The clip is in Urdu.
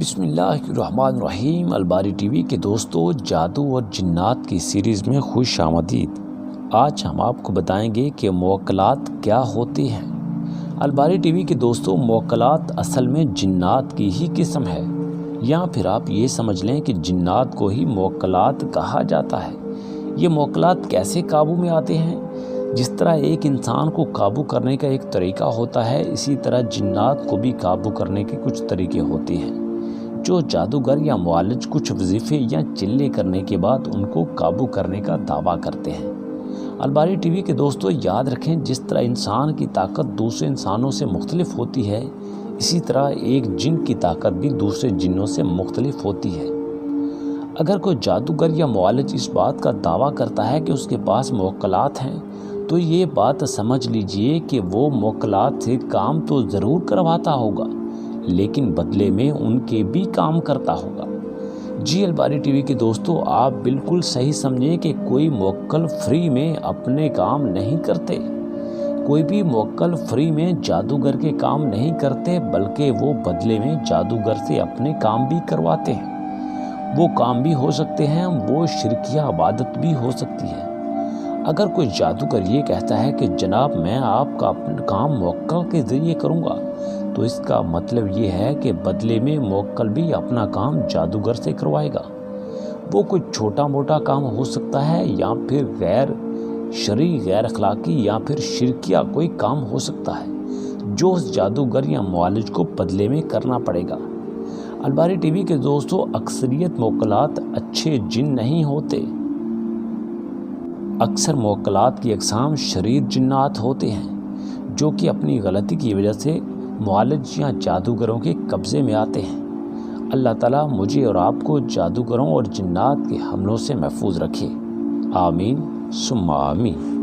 بسم اللہ الرحمن الرحیم۔ الباری ٹی وی کے دوستو، جادو اور جنات کی سیریز میں خوش آمدید۔ آج ہم آپ کو بتائیں گے کہ موکلات کیا ہوتے ہیں۔ الباری ٹی وی کے دوستو، موکلات اصل میں جنات کی ہی قسم ہے، یا پھر آپ یہ سمجھ لیں کہ جنات کو ہی موکلات کہا جاتا ہے۔ یہ موکلات کیسے قابو میں آتے ہیں؟ جس طرح ایک انسان کو قابو کرنے کا ایک طریقہ ہوتا ہے، اسی طرح جنات کو بھی قابو کرنے کے کچھ طریقے ہوتے ہیں۔ جو جادوگر یا معالج کچھ وظیفے یا چلے کرنے کے بعد ان کو قابو کرنے کا دعویٰ کرتے ہیں۔ الباری ٹی وی کے دوستو، یاد رکھیں، جس طرح انسان کی طاقت دوسرے انسانوں سے مختلف ہوتی ہے، اسی طرح ایک جن کی طاقت بھی دوسرے جنوں سے مختلف ہوتی ہے۔ اگر کوئی جادوگر یا معالج اس بات کا دعویٰ کرتا ہے کہ اس کے پاس موکلات ہیں، تو یہ بات سمجھ لیجئے کہ وہ موکلات سے کام تو ضرور کرواتا ہوگا، لیکن بدلے میں ان کے بھی کام کرتا ہوگا۔ جی الباری ٹی وی کے دوستو، آپ بالکل صحیح سمجھیں کہ کوئی موکل فری میں اپنے کام نہیں کرتے۔ کوئی بھی موکل فری میں جادوگر کے کام نہیں کرتے، بلکہ وہ بدلے میں جادوگر سے اپنے کام بھی کرواتے ہیں۔ وہ کام بھی ہو سکتے ہیں، وہ شرکیہ عبادت بھی ہو سکتی ہے۔ اگر کوئی جادوگر یہ کہتا ہے کہ جناب میں آپ کا اپنا کام موکل کے ذریعے کروں گا، تو اس کا مطلب یہ ہے کہ بدلے میں موکل بھی اپنا کام جادوگر سے کروائے گا۔ وہ کوئی چھوٹا موٹا کام ہو سکتا ہے، یا پھر غیر شرعی، غیر اخلاقی، یا پھر شرکیہ کوئی کام ہو سکتا ہے، جو اس جادوگر یا معالج کو بدلے میں کرنا پڑے گا۔ الباری ٹی وی کے دوستو، اکثریت موکلات اچھے جن نہیں ہوتے۔ اکثر موکلات کی اقسام شریر جنات ہوتے ہیں، جو کہ اپنی غلطی کی وجہ سے معالج یا جادوگروں کے قبضے میں آتے ہیں۔ اللہ تعالیٰ مجھے اور آپ کو جادوگروں اور جنات کے حملوں سے محفوظ رکھے۔ آمین ثم آمین۔